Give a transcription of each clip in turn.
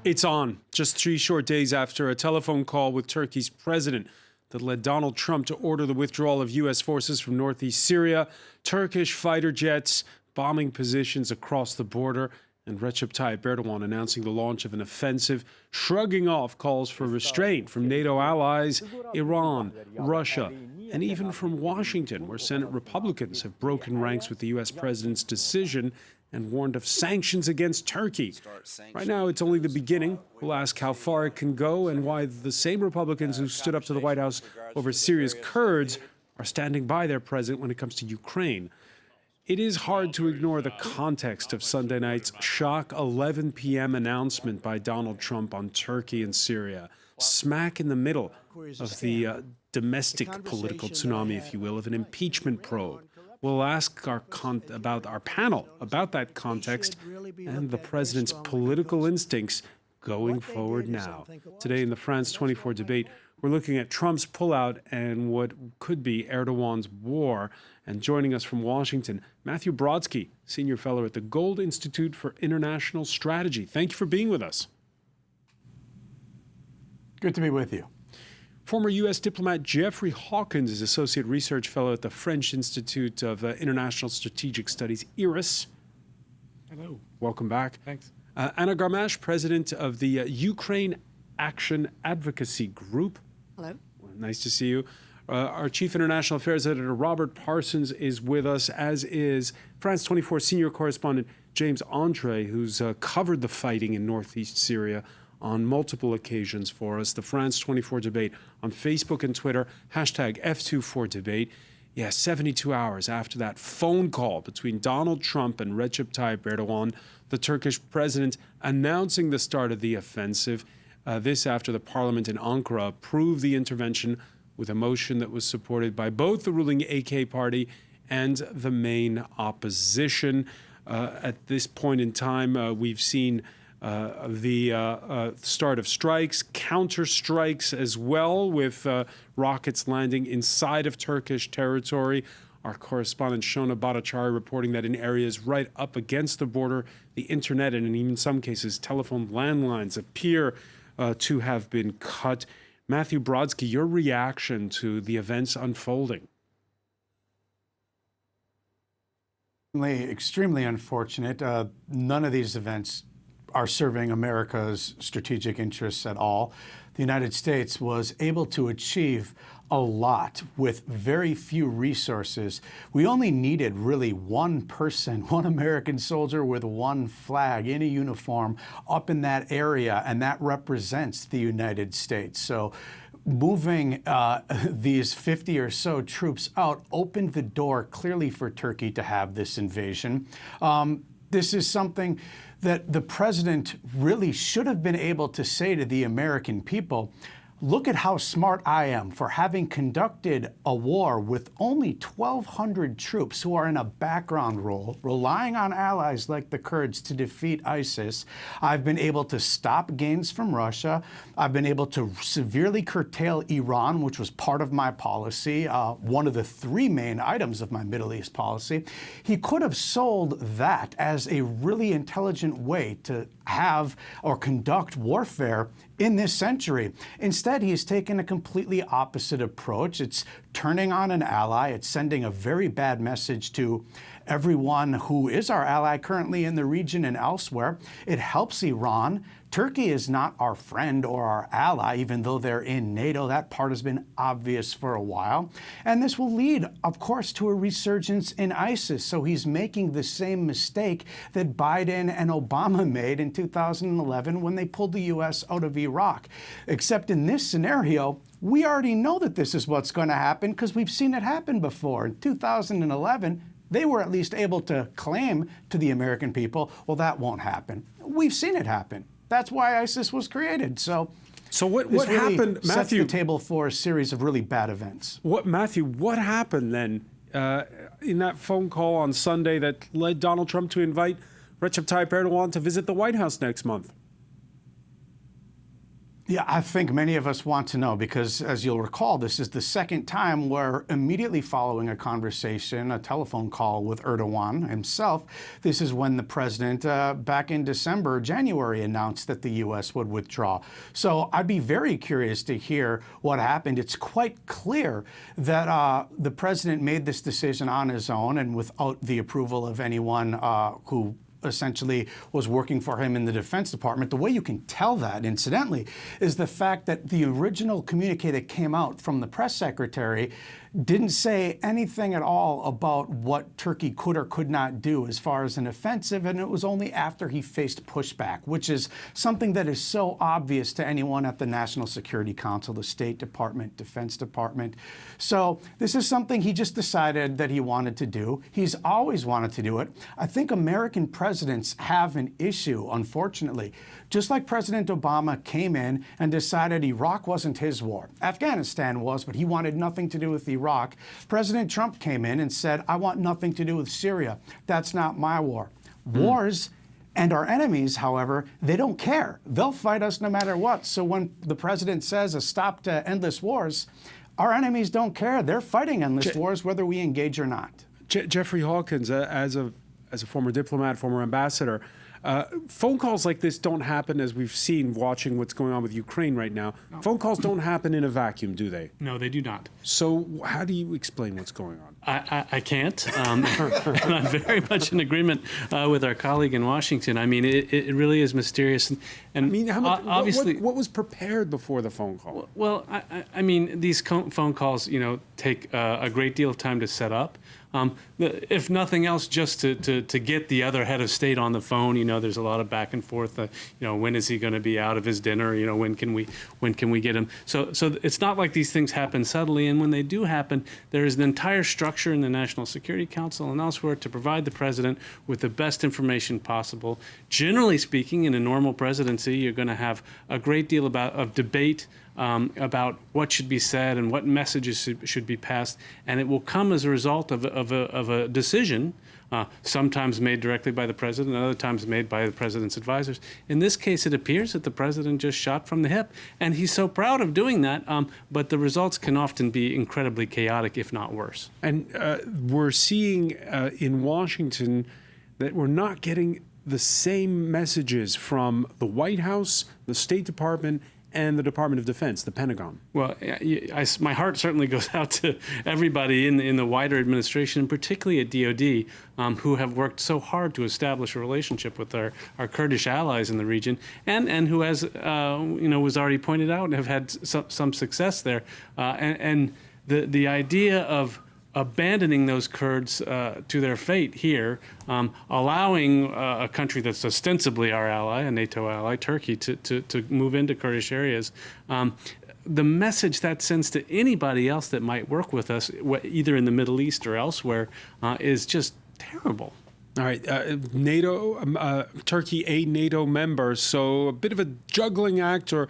It's on, just 3 short days after a telephone call with Turkey's president that led Donald Trump to order the withdrawal of U.S. forces from northeast Syria, Turkish fighter jets bombing positions across the border, and Recep Tayyip Erdogan announcing the launch of an offensive, shrugging off calls for restraint from NATO allies, Iran, Russia, and even from Washington, where Senate Republicans have broken ranks with the U.S. president's decision and warned of sanctions against Turkey. Right now, it's only the beginning. We'll ask how far it can go and why the same Republicans who stood up to the White House over Syria's Kurds are standing by their president when it comes to Ukraine. It is hard to ignore the context of Sunday night's shock 11 p.m. announcement by Donald Trump on Turkey and Syria, smack in the middle of the domestic political tsunami, if you will, of an impeachment probe. We'll ask our panel about that context and the president's political instincts going forward now. Today in the France 24 debate, we're looking at Trump's pullout and what could be Erdogan's war. And joining us from Washington, Matthew Brodsky, Senior Fellow at the Gold Institute for International Strategy. Thank you for being with us. Good to be with you. Former U.S. diplomat Jeffrey Hawkins is Associate Research Fellow at the French Institute of International Strategic Studies, IRIS. Hello. Welcome back. Thanks. Anna Garmash, President of the Ukraine Action Advocacy Group. Hello. Nice to see you. Our Chief International Affairs Editor, Robert Parsons, is with us, as is France 24 Senior Correspondent James Andre, who's covered the fighting in northeast Syria on multiple occasions for us. The France 24 debate on Facebook and Twitter, hashtag F24debate. 72 hours after that phone call between Donald Trump and Recep Tayyip Erdogan, the Turkish president announcing the start of the offensive. This after the parliament in Ankara approved the intervention with a motion that was supported by both the ruling AK party and the main opposition. At this point in time, we've seen the start of strikes, counter strikes as well, with rockets landing inside of Turkish territory. Our correspondent Shona Bhattacharya reporting that in areas right up against the border, the internet and in even some cases telephone landlines appear to have been cut. Matthew Brodsky, your reaction to the events unfolding? Extremely unfortunate. None of these events are serving America's strategic interests at all. The United States was able to achieve a lot with very few resources. We only needed really one person, one American soldier with one flag in a uniform up in that area, and that represents the United States. So moving these 50 or so troops out opened the door clearly for Turkey to have this invasion. This is something that the president really should have been able to say to the American people. Look at how smart I am for having conducted a war with only 1,200 troops who are in a background role, relying on allies like the Kurds to defeat ISIS. I've been able to stop gains from Russia. I've been able to severely curtail Iran, which was part of my policy, one of the 3 main items of my Middle East policy. He could have sold that as a really intelligent way to have or conduct warfare in this century. Instead, he's taken a completely opposite approach. It's turning on an ally. It's sending a very bad message to everyone who is our ally currently in the region and elsewhere. It helps Iran. Turkey is not our friend or our ally, even though they're in NATO. That part has been obvious for a while. And this will lead, of course, to a resurgence in ISIS. So he's making the same mistake that Biden and Obama made in 2011 when they pulled the U.S. out of Iraq. Except in this scenario, we already know that this is what's going to happen because we've seen it happen before. In 2011, they were at least able to claim to the American people, well, that won't happen. We've seen it happen. That's why ISIS was created. So what really happened, sets Matthew? the table for a series of really bad events. What happened then in that phone call on Sunday that led Donald Trump to invite Recep Tayyip Erdogan to visit the White House next month? Yeah, I think many of us want to know because, as you'll recall, this is the second time where immediately following a conversation, a telephone call with Erdogan himself, this is when the president back in December, January, announced that the U.S. would withdraw. So I'd be very curious to hear what happened. It's quite clear that the president made this decision on his own and without the approval of anyone who essentially was working for him in the Defense Department. The way you can tell that, incidentally, is the fact that the original communique that came out from the press secretary didn't say anything at all about what Turkey could or could not do as far as an offensive, and it was only after he faced pushback, which is something that is so obvious to anyone at the National Security Council, the State Department, Defense Department. So this is something he just decided that he wanted to do. He's always wanted to do it. I think American presidents have an issue, unfortunately. Just like President Obama came in and decided Iraq wasn't his war. Afghanistan was, but he wanted nothing to do with Iraq. President Trump came in and said, I want nothing to do with Syria. That's not my war. Wars and our enemies, however, they don't care. They'll fight us no matter what. So when the president says a stop to endless wars, our enemies don't care. They're fighting endless wars whether we engage or not. Jeffrey Hawkins, as a former diplomat, former ambassador, phone calls like this don't happen, as we've seen watching what's going on with Ukraine right now. No. Phone calls don't happen in a vacuum, do they? No, they do not. So how do you explain what's going on? I can't. And I'm very much in agreement with our colleague in Washington. I mean, it really is mysterious. And I mean, how much, obviously, what was prepared before the phone call? Well, I mean, these phone calls, take a great deal of time to set up. If nothing else, just to get the other head of state on the phone. There's a lot of back and forth. When is he going to be out of his dinner? When can we get him? So it's not like these things happen subtly. And when they do happen, there is an entire structure in the National Security Council and elsewhere to provide the president with the best information possible. Generally speaking, in a normal presidency, you're going to have a great deal of debate about what should be said and what messages should be passed, and it will come as a result of a decision, sometimes made directly by the president, and other times made by the president's advisors. In this case, it appears that the president just shot from the hip, and he's so proud of doing that, but the results can often be incredibly chaotic, if not worse. And we're seeing in Washington that we're not getting the same messages from the White House, the State Department, and the Department of Defense, the Pentagon. Well, my heart certainly goes out to everybody in the wider administration, and particularly at DOD, who have worked so hard to establish a relationship with our Kurdish allies in the region, and who, as was already pointed out, have had some success there. And the idea of abandoning those Kurds to their fate here, allowing a country that's ostensibly our ally, a NATO ally, Turkey, to move into Kurdish areas. The message that sends to anybody else that might work with us, either in the Middle East or elsewhere, is just terrible. All right, NATO, Turkey, a NATO member, so a bit of a juggling act or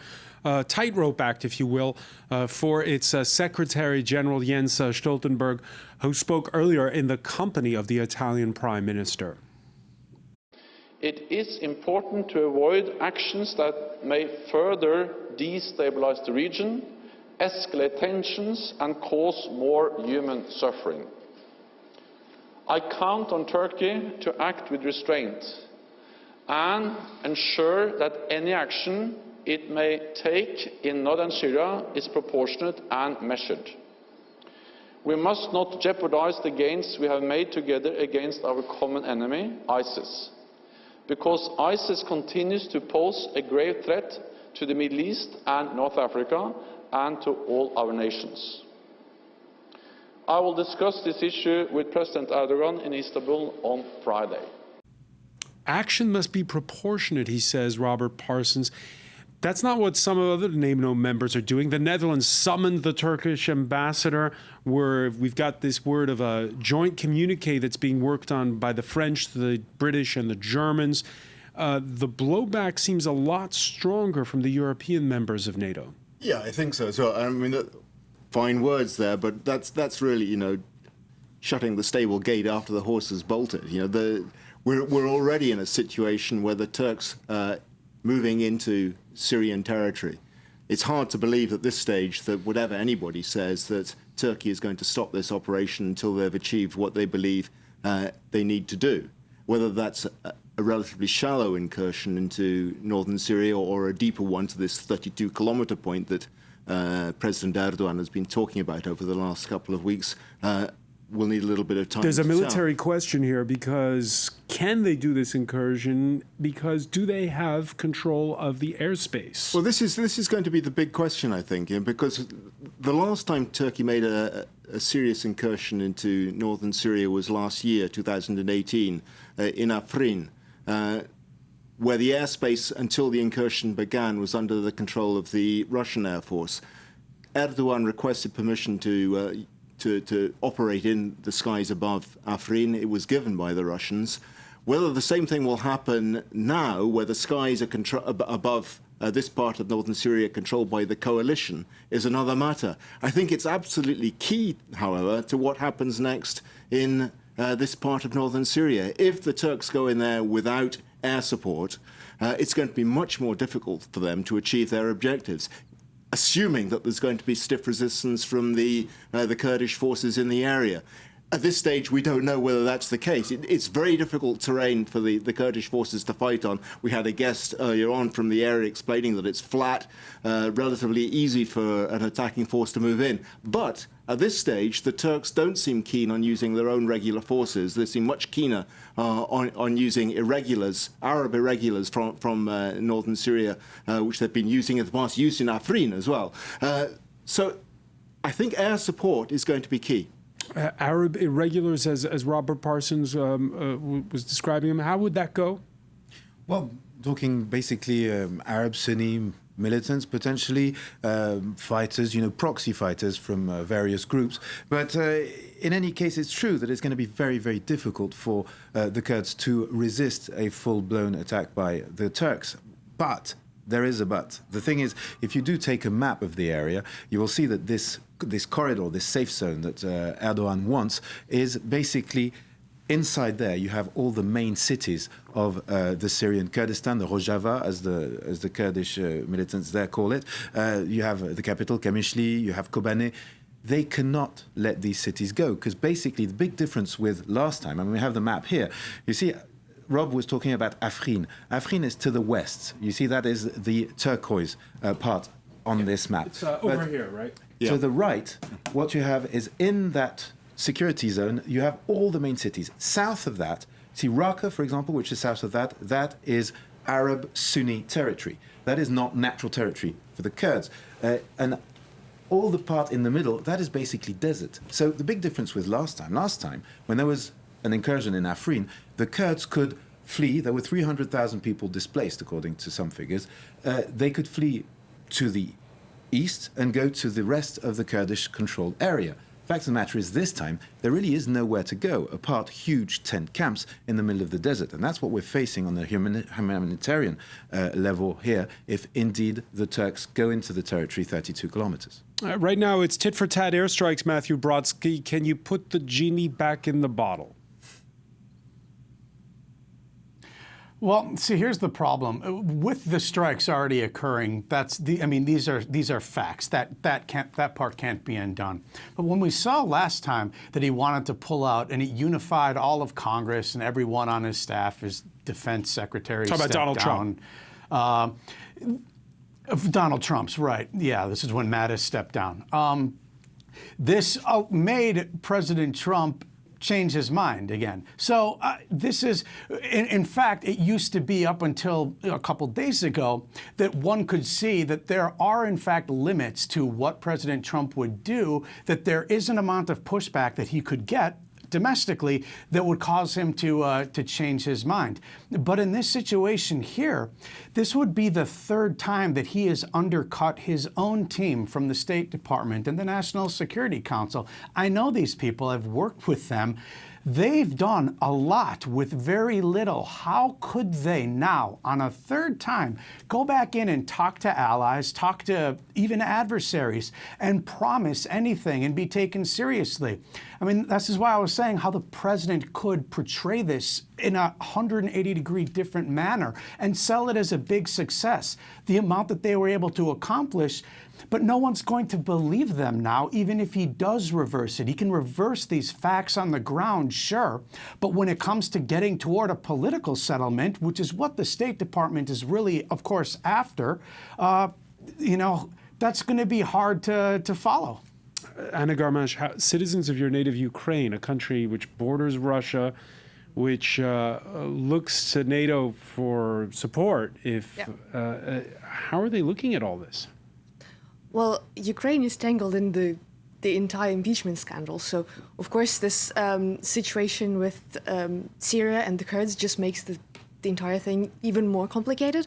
tightrope act, if you will, for its Secretary General Jens Stoltenberg, who spoke earlier in the company of the Italian Prime Minister. It is important to avoid actions that may further destabilize the region, escalate tensions, and cause more human suffering. I count on Turkey to act with restraint and ensure that any action it may take in northern Syria is proportionate and measured. We must not jeopardize the gains we have made together against our common enemy, ISIS, because ISIS continues to pose a grave threat to the Middle East and North Africa and to all our nations. I will discuss this issue with President Erdogan in Istanbul on Friday. Action must be proportionate, he says, Robert Parsons. That's not what some of the other NATO members are doing. The Netherlands summoned the Turkish ambassador, where we've got this word of a joint communique that's being worked on by the French, the British, and the Germans. The blowback seems a lot stronger from the European members of NATO. Yeah, I think so. So, I mean, fine words there, but that's really, shutting the stable gate after the horse has bolted. We're already in a situation where the Turks moving into Syrian territory it's hard to believe at this stage that whatever anybody says, that Turkey is going to stop this operation until they've achieved what they believe they need to do. Whether that's a relatively shallow incursion into northern Syria or a deeper one to this 32-kilometer point that President Erdogan has been talking about over the last couple of weeks, we'll need a little bit of time. There's a to military tell. question here, because can they do this incursion? Because do they have control of the airspace? Well, this is going to be the big question, I think, because the last time Turkey made a serious incursion into northern Syria was last year, 2018, in Afrin, where the airspace until the incursion began was under the control of the Russian Air Force. Erdogan requested permission to operate in the skies above Afrin. It was given by the Russians. Whether the same thing will happen now, where the skies are above this part of northern Syria controlled by the coalition, is another matter. I think it's absolutely key, however, to what happens next in this part of northern Syria. If the Turks go in there without air support, it's going to be much more difficult for them to achieve their objectives, assuming that there's going to be stiff resistance from the Kurdish forces in the area. At this stage, we don't know whether that's the case. It's very difficult terrain for the Kurdish forces to fight on. We had a guest earlier on from the area explaining that it's flat, relatively easy for an attacking force to move in. But at this stage, the Turks don't seem keen on using their own regular forces. They seem much keener on using irregulars, Arab irregulars from northern Syria, which they've been using in the past, used in Afrin as well. So I think air support is going to be key. Arab irregulars, as Robert Parsons was describing them, how would that go? Well, talking basically Arab Sunni militants, potentially fighters, proxy fighters from various groups. But in any case, it's true that it's going to be very, very difficult for the Kurds to resist a full-blown attack by the Turks. But there is a but. The thing is, if you do take a map of the area, you will see that this corridor, this safe zone that Erdogan wants, is basically inside there. You have all the main cities of the Syrian Kurdistan, the Rojava, as the Kurdish militants there call it. You have the capital, Kamishli, you have Kobane. They cannot let these cities go, because basically the big difference with last time, and we have the map here, you see, Rob was talking about Afrin. Afrin is to the west. You see, that is the turquoise part on this map. It's over here, right? Yeah. To the right, what you have is in that security zone, you have all the main cities. South of that, see Raqqa, for example, which is south of that, that is Arab Sunni territory. That is not natural territory for the Kurds. And all the part in the middle, that is basically desert. So the big difference with last time, when there was an incursion in Afrin, the Kurds could flee. There were 300,000 people displaced, according to some figures. They could flee to the east and go to the rest of the Kurdish-controlled area. Fact of the matter is, this time, there really is nowhere to go apart huge tent camps in the middle of the desert. And that's what we're facing on the humanitarian level here, if indeed the Turks go into the territory 32 kilometers. Right now, it's tit-for-tat airstrikes, Matthew Brodsky. Can you put the genie back in the bottle? Well, see, here's the problem with the strikes already occurring. These are facts. That part can't be undone. But when we saw last time that he wanted to pull out and he unified all of Congress and everyone on his staff, his defense secretary, talk about Donald Trump. Donald Trump's right. Yeah, this is when Mattis stepped down. This made President Trump change his mind again. So this is, in fact, it used to be up until a couple days ago that one could see that there are, in fact, limits to what President Trump would do, that there is an amount of pushback that he could get domestically that would cause him to change his mind. But in this situation here, this would be the third time that he has undercut his own team from the State Department and the National Security Council. I know these people. I've worked with them. They've done a lot with very little. How could they now, on a third time, go back in and talk to allies, talk to even adversaries, and promise anything and be taken seriously? I mean, this is why I was saying how the president could portray this in a 180-degree different manner and sell it as a big success, the amount that they were able to accomplish. But no one's going to believe them now, even if he does reverse it. He can reverse these facts on the ground, sure. But when it comes to getting toward a political settlement, which is what the State Department is really, of course, after, that's going to be hard to follow. Anna Garmash, citizens of your native Ukraine, a country which borders Russia, which looks to NATO for support, how are they looking at all this? Well, Ukraine is tangled in the entire impeachment scandal. So, of course, this situation with Syria and the Kurds just makes the entire thing even more complicated.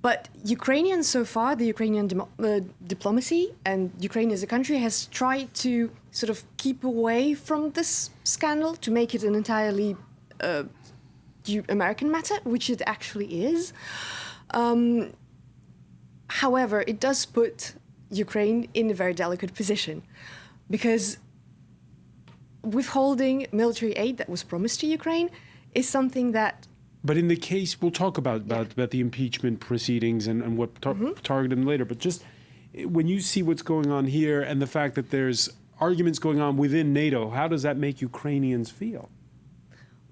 But Ukrainians so far, the Ukrainian diplomacy and Ukraine as a country has tried to sort of keep away from this scandal to make it an entirely American matter, which it actually is. However, it does put Ukraine in a very delicate position because withholding military aid that was promised to Ukraine is something that. But in the case, we'll talk about the impeachment proceedings and what target them later. But just when you see what's going on here and the fact that there's arguments going on within NATO, how does that make Ukrainians feel?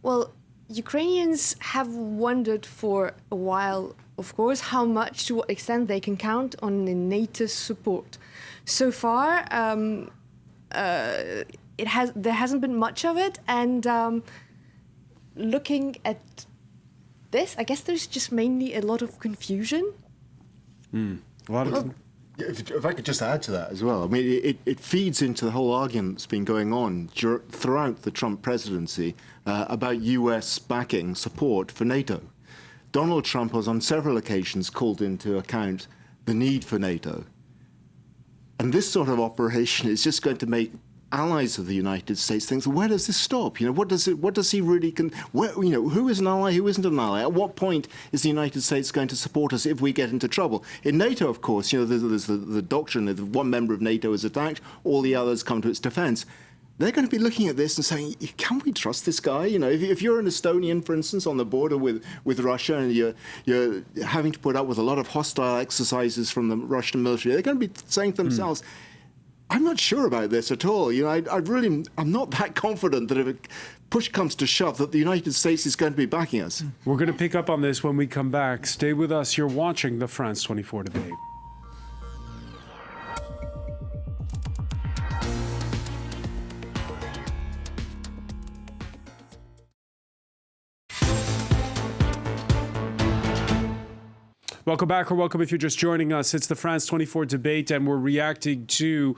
Well, Ukrainians have wondered for a while, of course, how much, to what extent they can count on the NATO support. So far, there hasn't been much of it, and looking at this, I guess there's just mainly a lot of confusion. A lot of. If I could just add to that as well, I mean, it feeds into the whole argument that's been going on throughout the Trump presidency about U.S. backing support for NATO. Donald Trump has on several occasions called into account the need for NATO. And this sort of operation is just going to make allies of the United States think, where does this stop? What does he really, who is an ally, who isn't an ally? At what point is the United States going to support us if we get into trouble? In NATO, of course, there's the doctrine that if one member of NATO is attacked, all the others come to its defense. They're going to be looking at this and saying, can we trust this guy? If you're an Estonian, for instance, on the border with Russia and you're having to put up with a lot of hostile exercises from the Russian military, they're going to be saying to themselves, I'm not sure about this at all. I'm not that confident that if push comes to shove, that the United States is going to be backing us. We're going to pick up on this when we come back. Stay with us. You're watching the France 24 debate. Welcome back, or welcome if you're just joining us. It's the France 24 debate, and we're reacting to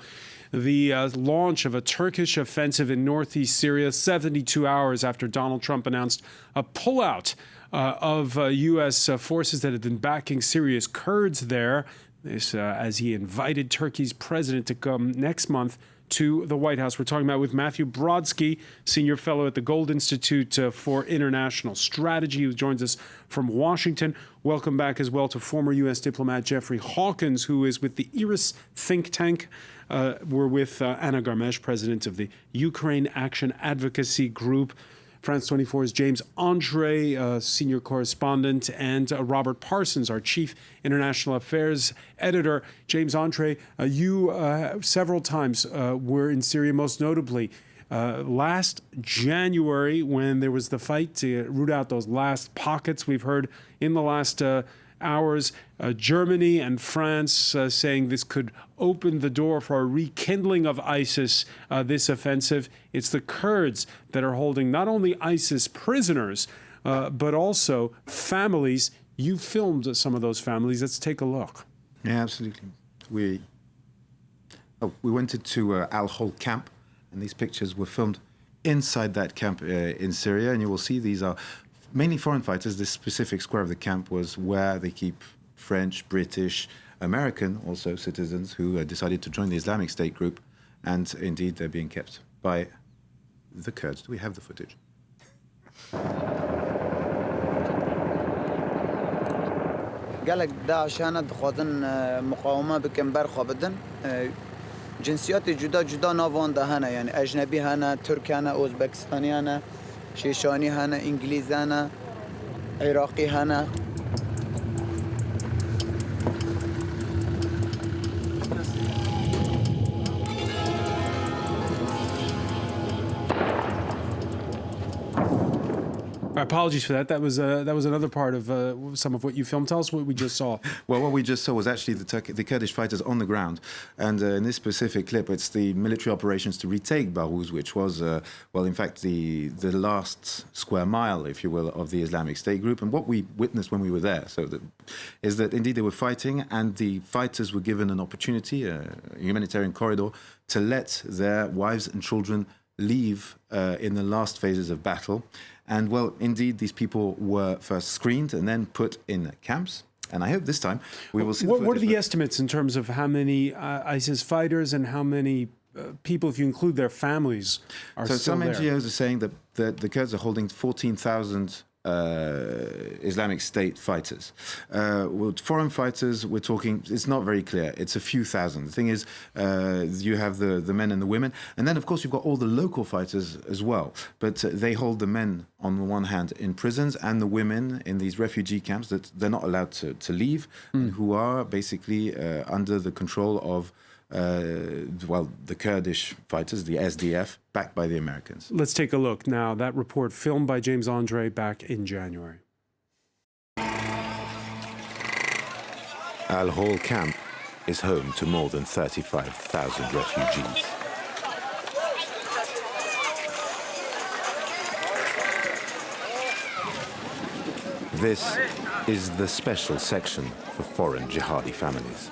the launch of a Turkish offensive in northeast Syria 72 hours after Donald Trump announced a pullout of U.S. forces that had been backing Syria's Kurds there. This as he invited Turkey's president to come next month to the White House. We're talking about with Matthew Brodsky, senior fellow at the Gold Institute for International Strategy, who joins us from Washington. Welcome back as well to former U.S. diplomat Jeffrey Hawkins, who is with the IRIS think tank. We're with Anna Garmash, president of the Ukraine Action Advocacy Group. France 24's James Andre, senior correspondent, and Robert Parsons, our chief international affairs editor. James Andre, you several times were in Syria, most notably last January when there was the fight to root out those last pockets. We've heard in the last hours Germany and France saying this could open the door for a rekindling of ISIS, this offensive. It's the Kurds that are holding not only ISIS prisoners, but also families. You filmed some of those families. Let's take a look. Yeah, absolutely. We went into Al-Hol camp, and these pictures were filmed inside that camp in Syria, and you will see these are mainly foreign fighters. This specific square of the camp was where they keep French, British, American also citizens who decided to join the Islamic State group, and indeed they're being kept by the Kurds. Do we have the footage? قالك داعش هنا دخوتن مقاومة بكمبر خوابدن جنسيات جدا جدا نافوندا هنا يعني أجنبي هنا تركي هنا أوزبكستاني هنا شيشاني هنا إنجليزي هنا عراقي هنا. Apologies for that. That was another part of some of what you filmed. Tell us what we just saw. Well, what we just saw was actually the Kurdish fighters on the ground. And in this specific clip, it's the military operations to retake Bahrouz, which was, well, in fact, the last square mile, if you will, of the Islamic State group. And what we witnessed when we were there is that indeed they were fighting, and the fighters were given an opportunity, a humanitarian corridor, to let their wives and children leave in the last phases of battle. And, well, indeed, these people were first screened and then put in camps. And I hope this time we will see. What are the estimates in terms of how many ISIS fighters and how many people, if you include their families, are so still some there? NGOs are saying that the Kurds are holding 14,000 Islamic State fighters. With foreign fighters, we're talking, it's not very clear. It's a few thousand. The thing is, you have the men and the women. And then, of course, you've got all the local fighters as well. But they hold the men, on the one hand, in prisons, and the women in these refugee camps that they're not allowed to leave, and who are basically under the control of well, the Kurdish fighters, the SDF, backed by the Americans. Let's take a look now. That report filmed by James Andre back in January. Al Hol camp is home to more than 35,000 refugees. This is the special section for foreign jihadi families.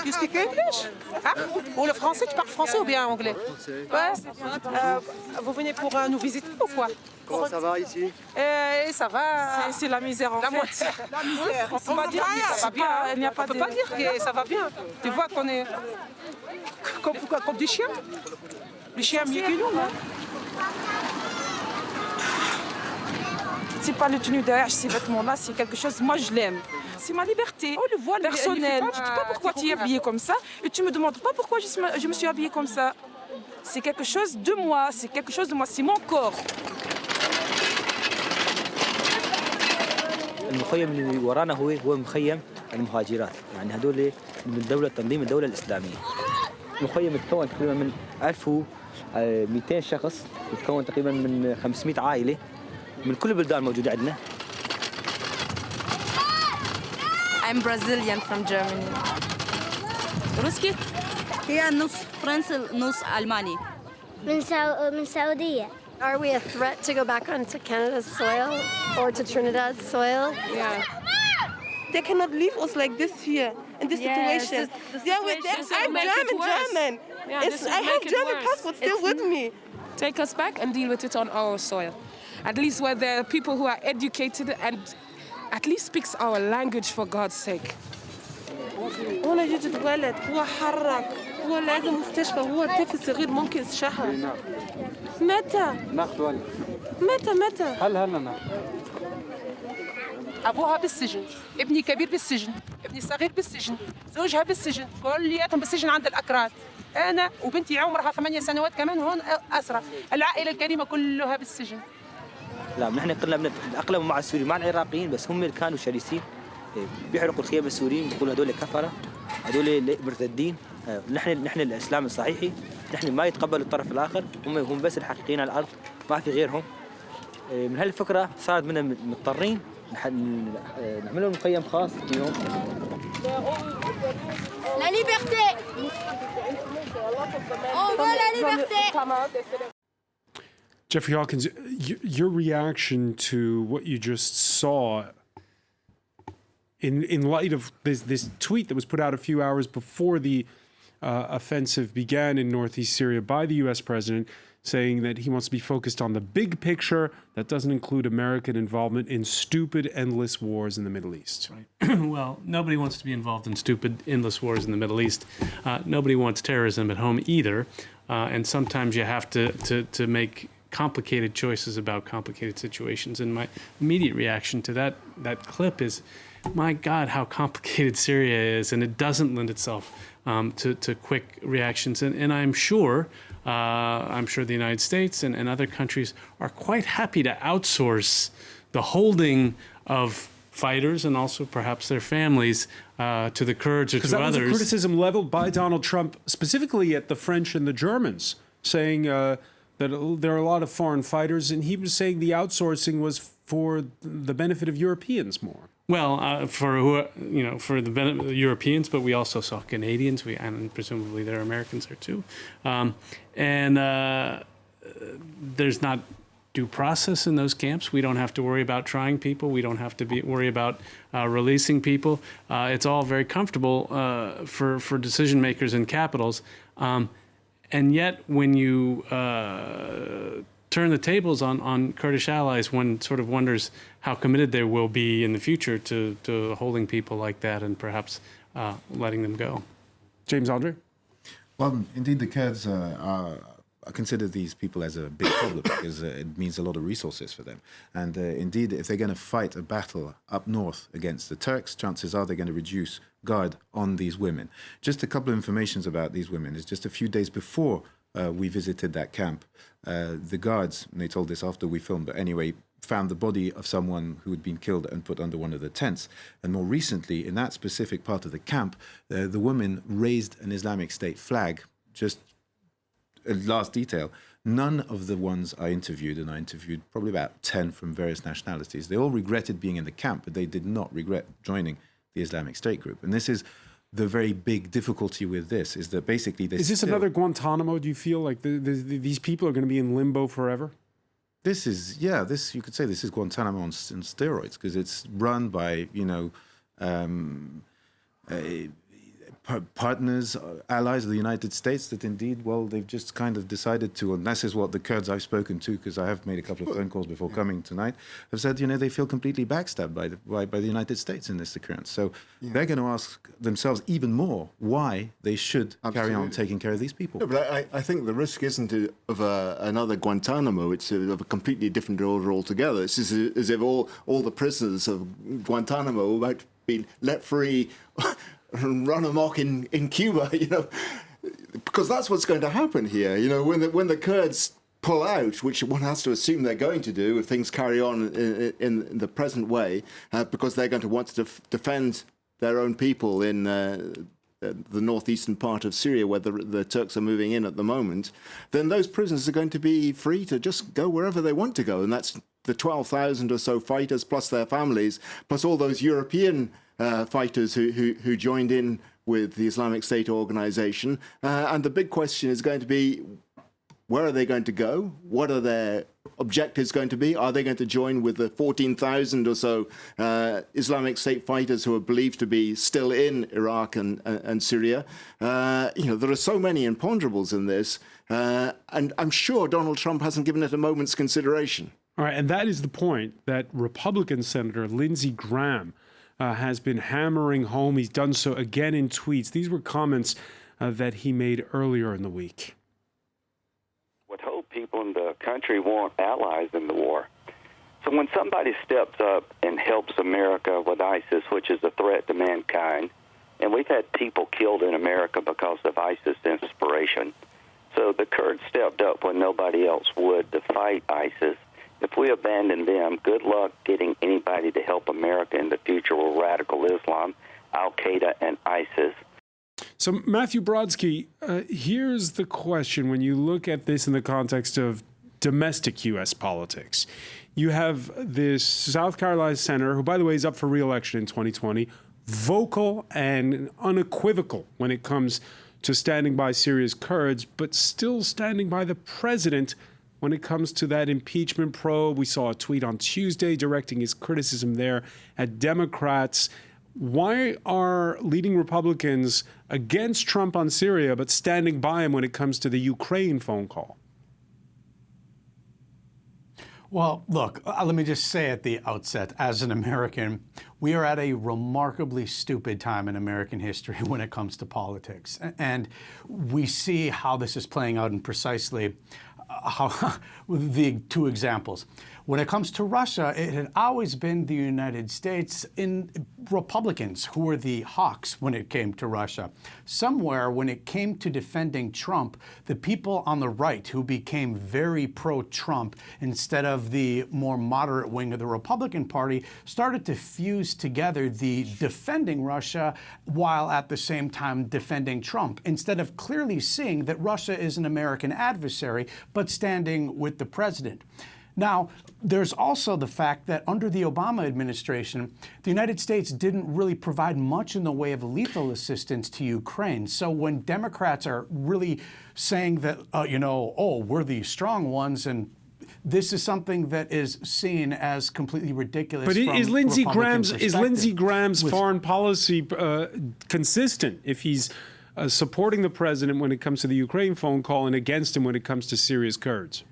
You speak English? Ah, ou le français, tu parles français ou bien anglais? Ouais. Vous venez pour nous visiter ou quoi? Comment ça va ici? Ça va. C'est la misère en fait. La misère. On va dire que ça va bien. Il n'y a pas on ne peut pas dire que ça va bien. Tu vois qu'on est comme des chiens. Les chiens mieux que nous, hein? C'est pas le tenue derrière ces vêtements-là, c'est quelque chose, moi je l'aime. C'est ma liberté. Oh, le voile personnel. Je ne dis pas pourquoi tu es habillée comme ça et tu me demandes pas pourquoi je me suis habillée comme ça. C'est quelque chose de moi, c'est quelque chose de moi, c'est mon corps. المخيم اللي ورانا هو مخيم المهاجرات، يعني هذول من دولة تنظيم الدولة الإسلامية. المخيم يتكون تقريبا من 1200 شخص، يتكون تقريبا من 500 عائلة من كل البلدان موجودة عندنا. I'm Brazilian from Germany. روسكي؟ هي نص فرنسي نص ألماني. من السعودية. Are we a threat to go back onto Canada's soil or to Trinidad's soil? Yeah. They cannot leave us like this here in this situation. I'm German. Yeah, I have German passport still with me. Take us back and deal with it on our soil. At least where there are people who are educated and at least speaks our language for God's sake. هنا يوجد ولد هو حرك هو لازم مستشفى هو طفل صغير ممكن يتشهر. متى؟ متى؟ هلا أبوها بالسجن، ابني كبير بالسجن، ابني صغير بالسجن، زوجها بالسجن، كلياتهم بالسجن عند الأكراد. أنا وبنتي عمرها 8 سنوات كمان هون أسرى، العائلة الكريمة كلها بالسجن. لا نحن كلنا بنتأقلم مع السوريين مع العراقيين بس هم اللي كانوا شرسين بيحرقوا الخيام السوريين بيقولوا هذول كفرة هذول مرتدين نحن الإسلام الصحيحي نحن ما يتقبل الطرف الآخر هم بس الحقيقيين على الأرض ما في غيرهم من هالفكرة صارت منا مضطرين نعمل لهم مخيم خاص فيهم. La liberté. On veut la liberté. Jeffrey Hawkins, your reaction to what you just saw in light of this tweet that was put out a few hours before the offensive began in northeast Syria by the U.S. president, saying that he wants to be focused on the big picture that doesn't include American involvement in stupid, endless wars in the Middle East. Right. Well, nobody wants to be involved in stupid, endless wars in the Middle East. Nobody wants terrorism at home either. And sometimes you have to make complicated choices about complicated situations. And my immediate reaction to that clip is, my God, how complicated Syria is, and it doesn't lend itself to quick reactions. And I'm sure the United States and other countries are quite happy to outsource the holding of fighters and also perhaps their families to the Kurds or to others. Because that was a criticism leveled by Donald Trump, specifically at the French and the Germans, saying that there are a lot of foreign fighters, and he was saying the outsourcing was for the benefit of Europeans more. Well, for the benefit of the Europeans, but we also saw Canadians, and presumably there are Americans there too. There's not due process in those camps. We don't have to worry about trying people. We don't have to worry about releasing people. It's all very comfortable for decision makers in capitals. And yet, when you turn the tables on Kurdish allies, one sort of wonders how committed they will be in the future to holding people like that and perhaps letting them go. James Andre? Well, indeed, the Kurds I consider these people as a big problem because it means a lot of resources for them. And indeed, if they're going to fight a battle up north against the Turks, chances are they're going to reduce guard on these women. Just a couple of informations about these women. It's just a few days before we visited that camp. The guards, and they told this after we filmed, but anyway, found the body of someone who had been killed and put under one of the tents. And more recently, in that specific part of the camp, the women raised an Islamic State flag. Just a last detail, none of the ones I interviewed, and I interviewed probably about 10 from various nationalities, they all regretted being in the camp, but they did not regret joining the Islamic State group. And this is the very big difficulty with this, is that basically... Is this another Guantanamo? Do you feel like these people are going to be in limbo forever? This is, you could say this is Guantanamo on steroids, because it's run by, partners, allies of the United States that indeed, well, they've just kind of decided to, and this is what the Kurds I've spoken to, because I have made a couple of phone calls before coming tonight, have said, they feel completely backstabbed by the United States in this occurrence. So they're going to ask themselves even more why they should carry on taking care of these people. No, but I think the risk isn't of another Guantanamo, it's of a completely different order altogether. It's as if all the prisoners of Guantanamo might be let free and run amok in Cuba, because that's what's going to happen here. When the Kurds pull out, which one has to assume they're going to do if things carry on in the present way, because they're going to want to defend their own people in the northeastern part of Syria, where the Turks are moving in at the moment, then those prisoners are going to be free to just go wherever they want to go, and that's the 12,000 or so fighters plus their families, plus all those European fighters who joined in with the Islamic State organization. And the big question is going to be, where are they going to go? What are their objectives going to be? Are they going to join with the 14,000 or so Islamic State fighters who are believed to be still in Iraq and Syria? There are so many imponderables in this, and I'm sure Donald Trump hasn't given it a moment's consideration. All right, and that is the point that Republican Senator Lindsey Graham has been hammering home. He's done so again in tweets. These were comments that he made earlier in the week. Would hope people in the country want allies in the war. So when somebody steps up and helps America with ISIS, which is a threat to mankind, and we've had people killed in America because of ISIS inspiration. So the Kurds stepped up when nobody else would to fight ISIS. If we abandon them, good luck getting anybody to help America in the future with radical Islam, Al-Qaeda, and ISIS. So, Matthew Brodsky, here's the question. When you look at this in the context of domestic U.S. politics, you have this South Carolina senator, who, by the way, is up for re-election in 2020, vocal and unequivocal when it comes to standing by Syria's Kurds, but still standing by the president when it comes to that impeachment probe. We saw a tweet on Tuesday directing his criticism there at Democrats. Why are leading Republicans against Trump on Syria, but standing by him when it comes to the Ukraine phone call? Well, look, let me just say at the outset, as an American, we are at a remarkably stupid time in American history when it comes to politics. And we see how this is playing out in precisely the two examples. When it comes to Russia, it had always been the United States in Republicans who were the hawks when it came to Russia. Somewhere when it came to defending Trump, the people on the right who became very pro-Trump instead of the more moderate wing of the Republican Party started to fuse together the defending Russia while at the same time defending Trump, instead of clearly seeing that Russia is an American adversary, but standing with the president. Now, there's also the fact that under the Obama administration, the United States didn't really provide much in the way of lethal assistance to Ukraine. So when Democrats are really saying that, oh, we're the strong ones, and this is something that is seen as completely ridiculous. But is Lindsey Graham's foreign policy consistent if he's supporting the president when it comes to the Ukraine phone call and against him when it comes to Syria's Kurds?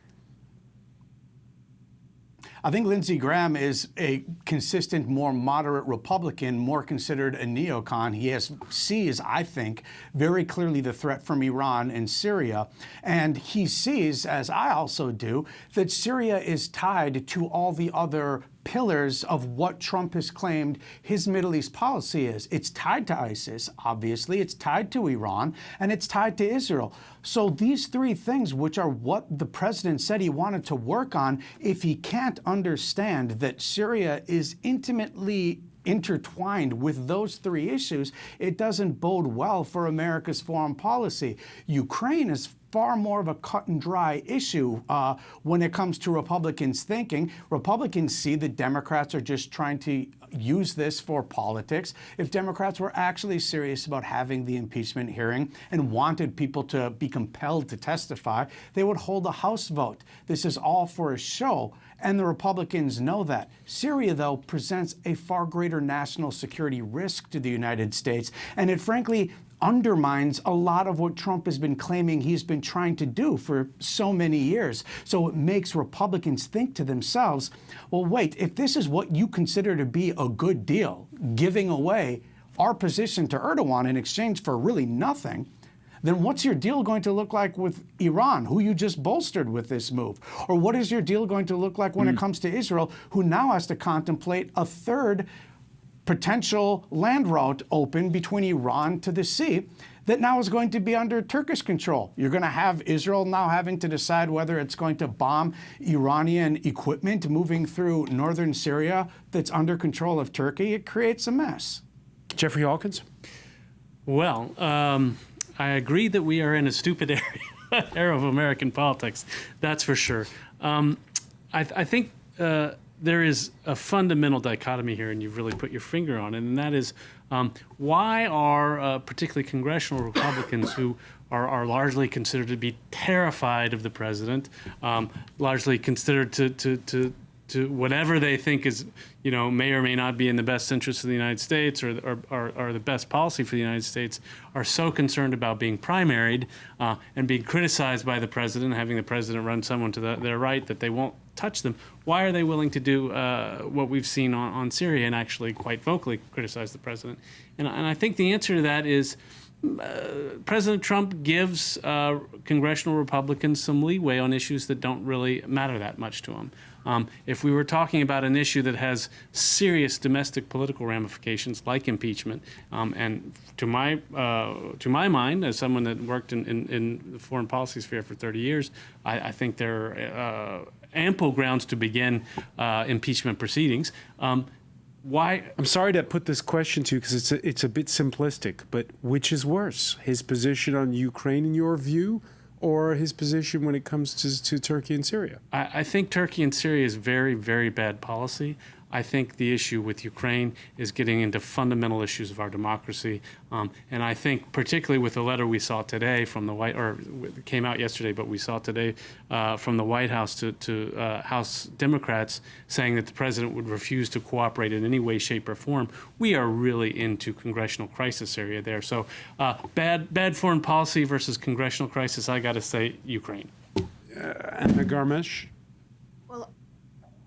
I think Lindsey Graham is a consistent, more moderate Republican, more considered a neocon. He sees, I think, very clearly the threat from Iran and Syria. And he sees, as I also do, that Syria is tied to all the other pillars of what Trump has claimed his Middle East policy is. It's tied to ISIS, obviously, it's tied to Iran, and it's tied to Israel. So these three things, which are what the president said he wanted to work on, if he can't understand that Syria is intimately intertwined with those three issues, it doesn't bode well for America's foreign policy. Ukraine is far more of a cut and dry issue when it comes to Republicans thinking. Republicans see that Democrats are just trying to use this for politics. If Democrats were actually serious about having the impeachment hearing and wanted people to be compelled to testify, they would hold a House vote. This is all for a show, and the Republicans know that. Syria, though, presents a far greater national security risk to the United States, and it frankly undermines a lot of what Trump has been claiming he's been trying to do for so many years. So it makes Republicans think to themselves, well, wait, if this is what you consider to be a good deal, giving away our position to Erdogan in exchange for really nothing, then what's your deal going to look like with Iran, who you just bolstered with this move? Or what is your deal going to look like when it comes to Israel, who now has to contemplate a third potential land route open between Iran to the sea that now is going to be under Turkish control? You're going to have Israel now having to decide whether it's going to bomb Iranian equipment moving through northern Syria that's under control of Turkey. It creates a mess. Jeffrey Hawkins? Well, I agree that we are in a stupid era of American politics. That's for sure. I think there is a fundamental dichotomy here, and you've really put your finger on it, and that is why are particularly congressional Republicans who are largely considered to be terrified of the president, largely considered to whatever they think is, may or may not be in the best interest of the United States or the best policy for the United States, are so concerned about being primaried and being criticized by the president, having the president run someone to their right, that they won't touch them. Why are they willing to do what we've seen on Syria and actually quite vocally criticize the president? And I think the answer to that is President Trump gives congressional Republicans some leeway on issues that don't really matter that much to them. If we were talking about an issue that has serious domestic political ramifications, like impeachment, and to my mind, as someone that worked in the foreign policy sphere for 30 years, I think there are ample grounds to begin impeachment proceedings. Why? I'm sorry to put this question to you because it's a bit simplistic, but which is worse, his position on Ukraine in your view, or his position when it comes to Turkey and Syria? I think Turkey and Syria is very, very bad policy. I think the issue with Ukraine is getting into fundamental issues of our democracy. And I think particularly with the letter we saw today from the it came out yesterday, but we saw today from the White House to House Democrats saying that the president would refuse to cooperate in any way, shape, or form. We are really into congressional crisis area there. So bad foreign policy versus congressional crisis, I got to say Ukraine. Anna Garmesh? Well,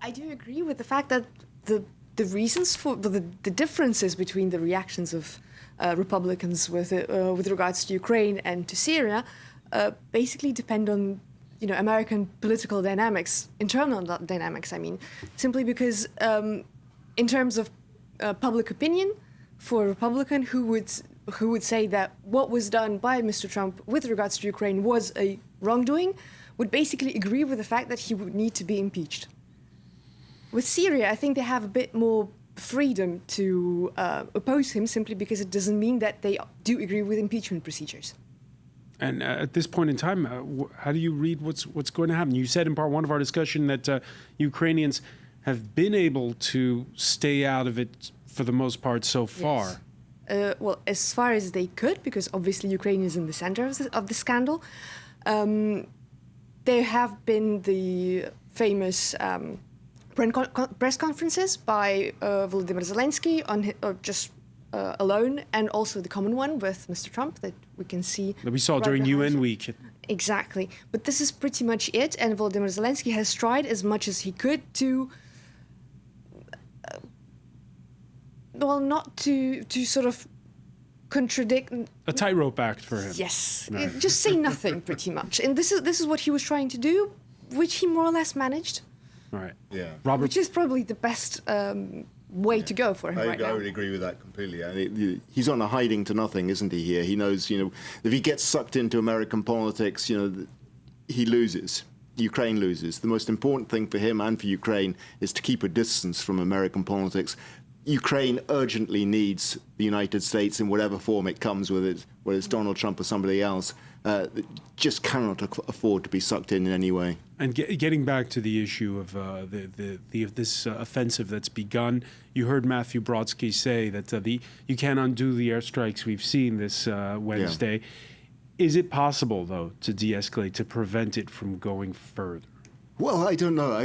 I do agree with the fact that the reasons for the differences between the reactions of Republicans with regards to Ukraine and to Syria basically depend on American political dynamics, internal dynamics. I mean, simply because in terms of public opinion, for a Republican who would say that what was done by Mr. Trump with regards to Ukraine was a wrongdoing, would basically agree with the fact that he would need to be impeached. With Syria, I think they have a bit more freedom to oppose him simply because it doesn't mean that they do agree with impeachment procedures. And at this point in time, how do you read what's going to happen? You said in part one of our discussion that Ukrainians have been able to stay out of it for the most part so far. Yes. Well, as far as they could, because obviously Ukraine is in the center of the scandal. There have been the famous press conferences by Volodymyr Zelensky alone, and also the common one with Mr. Trump that we can see. That we saw during UN week. Exactly. But this is pretty much it, and Volodymyr Zelensky has tried as much as he could to not to sort of contradict. A tightrope act for him. Yes, Right. just say nothing, pretty much. And this is what he was trying to do, which he more or less managed. All right. Yeah. Robert. Which is probably the best way to go for him right I now. would agree with that completely. I mean, he's on a hiding to nothing, isn't he? Here, he knows. If he gets sucked into American politics, he loses. Ukraine loses. The most important thing for him and for Ukraine is to keep a distance from American politics. Ukraine urgently needs the United States in whatever form it comes, whether it's Donald Trump or somebody else. Just cannot afford to be sucked in any way. And getting back to the issue of this offensive that's begun, you heard Matthew Brodsky say that you can't undo the airstrikes we've seen this Wednesday. Yeah. Is it possible, though, to de-escalate, to prevent it from going further? Well, I don't know.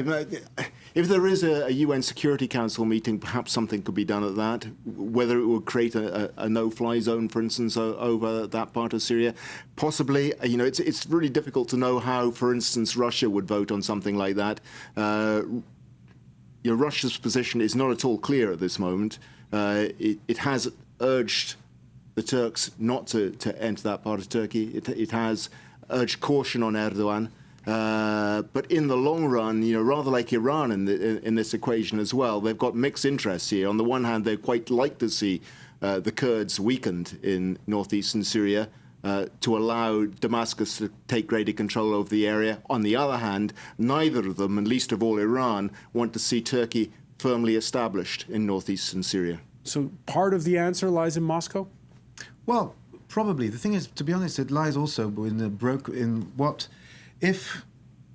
If there is a UN Security Council meeting, perhaps something could be done at that. Whether it would create a no-fly zone, for instance, over that part of Syria, possibly. It's really difficult to know how, for instance, Russia would vote on something like that. Russia's position is not at all clear at this moment. It has urged the Turks not to enter that part of Turkey. It has urged caution on Erdogan. But in the long run, rather like Iran in this equation as well, they've got mixed interests here. On the one hand, they quite like to see the Kurds weakened in northeastern Syria to allow Damascus to take greater control over the area. On the other hand, neither of them, and least of all Iran, want to see Turkey firmly established in northeastern Syria. So part of the answer lies in Moscow? Well, probably. The thing is, to be honest, it lies also if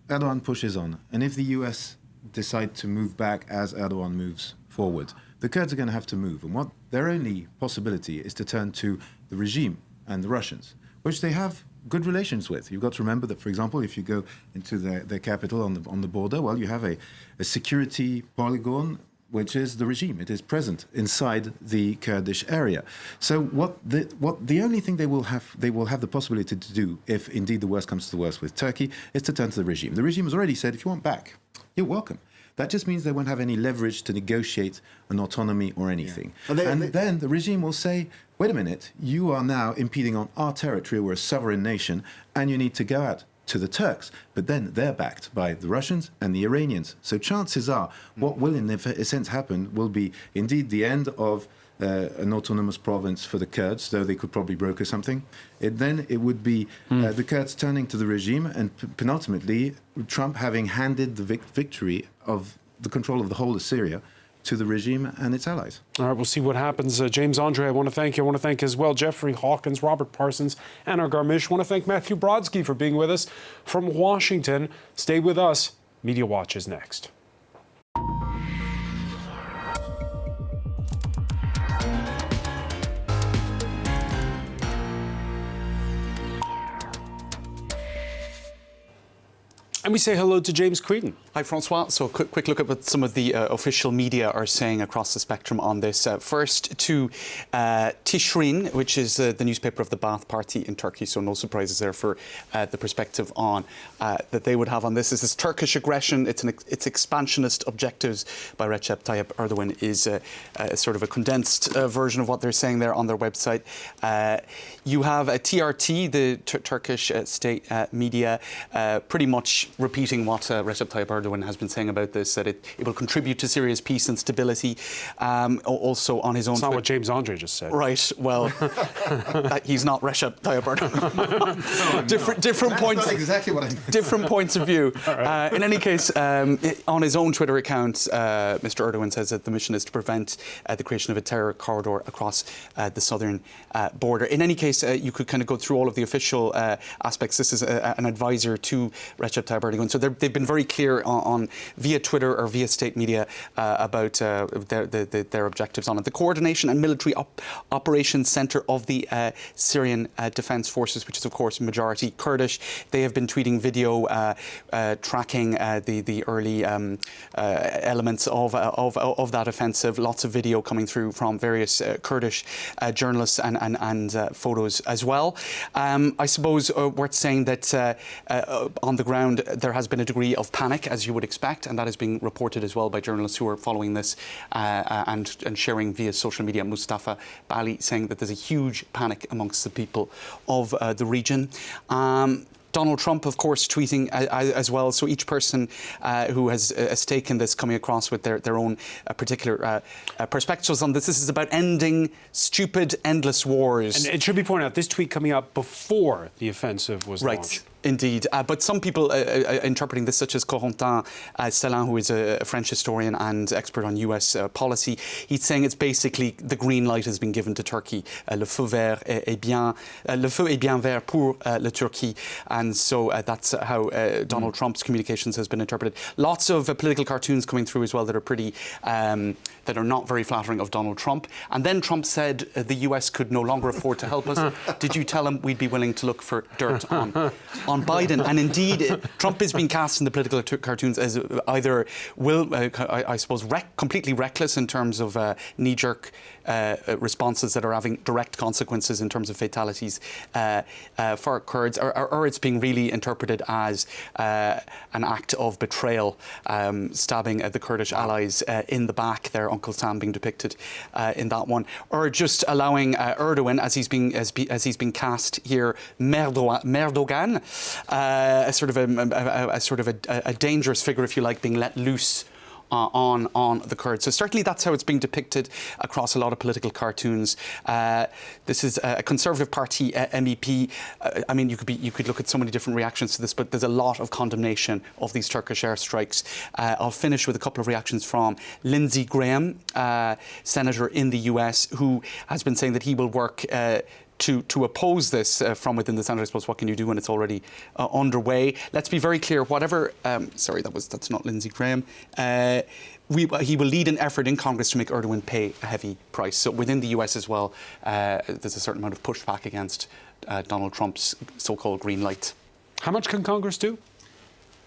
Erdogan pushes on, and if the US decide to move back as Erdogan moves forward, the Kurds are going to have to move. And their only possibility is to turn to the regime and the Russians, which they have good relations with. You've got to remember that, for example, if you go into their capital on the border, well, you have a security polygon, which is the regime. It is present inside the Kurdish area. So the only thing they will have the possibility to do, if indeed the worst comes to the worst with Turkey, is to turn to the regime. The regime has already said, if you want back, you're welcome. That just means they won't have any leverage to negotiate an autonomy or anything. Yeah. And then the regime will say, wait a minute, you are now impeding on our territory, we're a sovereign nation, and you need to go out to the Turks, but then they're backed by the Russians and the Iranians. So chances are what will in a sense happen will be indeed the end of an autonomous province for the Kurds, though they could probably broker something. Then it would be the Kurds turning to the regime, and penultimately Trump having handed the victory of the control of the whole of Syria to the regime and its allies. All right, we'll see what happens. James Andre, I want to thank you. I want to thank as well Jeffrey Hawkins, Robert Parsons, Anna Garmish. I want to thank Matthew Brodsky for being with us from Washington. Stay with us. Media Watch is next. And we say hello to James Creedon. Hi, François. So, quick look at what some of the official media are saying across the spectrum on this. First, to Tishrin, which is the newspaper of the Ba'ath Party in Turkey. So, no surprises there for the perspective on that they would have on this. This is Turkish aggression. It's expansionist objectives by Recep Tayyip Erdogan is sort of a condensed version of what they're saying there on their website. You have TRT, the Turkish state media, pretty much repeating what Recep Tayyip Erdogan has been saying about this, that it will contribute to Syria's peace and stability. Also on his own... It's not what James Andre just said. Right, well, he's not Recep Tayyip Erdogan. Different points... That's not exactly what I mean. Different points of view. Right. In any case, on his own Twitter account, Mr. Erdogan says that the mission is to prevent the creation of a terror corridor across the southern border. In any case, you could kind of go through all of the official aspects. This is an advisor to Recep Tayyip Erdogan. So they've been very clear on via Twitter or via state media about their objectives on it. The Coordination and Military Operations Centre of the Syrian Defence Forces, which is of course majority Kurdish, they have been tweeting video tracking the early elements of that offensive. Lots of video coming through from various Kurdish journalists and photos as well. I suppose worth saying that on the ground there has been a degree of panic, as you would expect, and that is being reported as well by journalists who are following this and sharing via social media. Mustafa Bali saying that there's a huge panic amongst the people of the region. Donald Trump, of course, tweeting as well. So each person who has a stake in this coming across with their own particular perspectives on this. This is about ending stupid, endless wars. And it should be pointed out, this tweet coming out before the offensive was launched. Indeed. But some people interpreting this, such as Corentin Stellin, who is a French historian and expert on US policy, he's saying it's basically the green light has been given to Turkey. Le feu est bien vert pour la Turquie. And so that's how Donald Trump's communications has been interpreted. Lots of political cartoons coming through as well that are pretty, that are not very flattering of Donald Trump. And then Trump said the US could no longer afford to help us. Did you tell him we'd be willing to look for dirt on Biden? And indeed, Trump is being cast in the political cartoons as either I suppose, completely reckless in terms of knee-jerk responses that are having direct consequences in terms of fatalities for Kurds, or it's being really interpreted as an act of betrayal, stabbing the Kurdish allies in the back there, Uncle Sam being depicted in that one, or just allowing Erdogan, as he's been cast here, Merdogan, a sort of a dangerous figure, if you like, being let loose on the Kurds. So certainly that's how it's being depicted across a lot of political cartoons. This is a Conservative Party MEP. I mean, you could look at so many different reactions to this, but there's a lot of condemnation of these Turkish airstrikes. I'll finish with a couple of reactions from Lindsey Graham, senator in the US, who has been saying that he will work to oppose this from within the Senate. I suppose, what can you do when it's already underway? Let's be very clear. Whatever, sorry, that's not Lindsey Graham. He will lead an effort in Congress to make Erdogan pay a heavy price. So within the US as well, there's a certain amount of pushback against Donald Trump's so-called green light. How much can Congress do?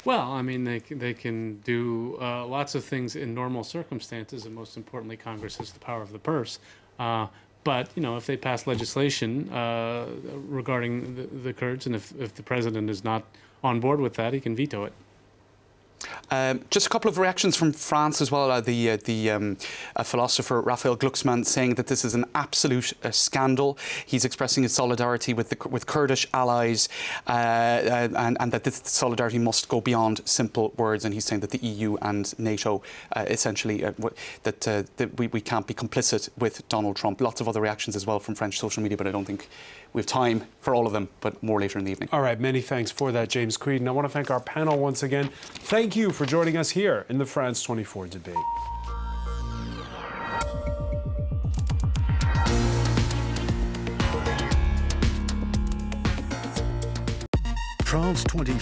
Well, I mean, they can do lots of things in normal circumstances, and most importantly, Congress has the power of the purse. But, you know, if they pass legislation regarding the Kurds, and if the president is not on board with that, he can veto it. Just a couple of reactions from France as well. The philosopher Raphael Glucksmann saying that this is an absolute scandal. He's expressing his solidarity with Kurdish allies, and that this solidarity must go beyond simple words. And he's saying that the EU and NATO essentially that we can't be complicit with Donald Trump. Lots of other reactions as well from French social media, but I don't think we have time for all of them, but more later in the evening. All right, many thanks for that, James Creedon. I want to thank our panel once again. Thank you for joining us here in the France 24 debate. France 24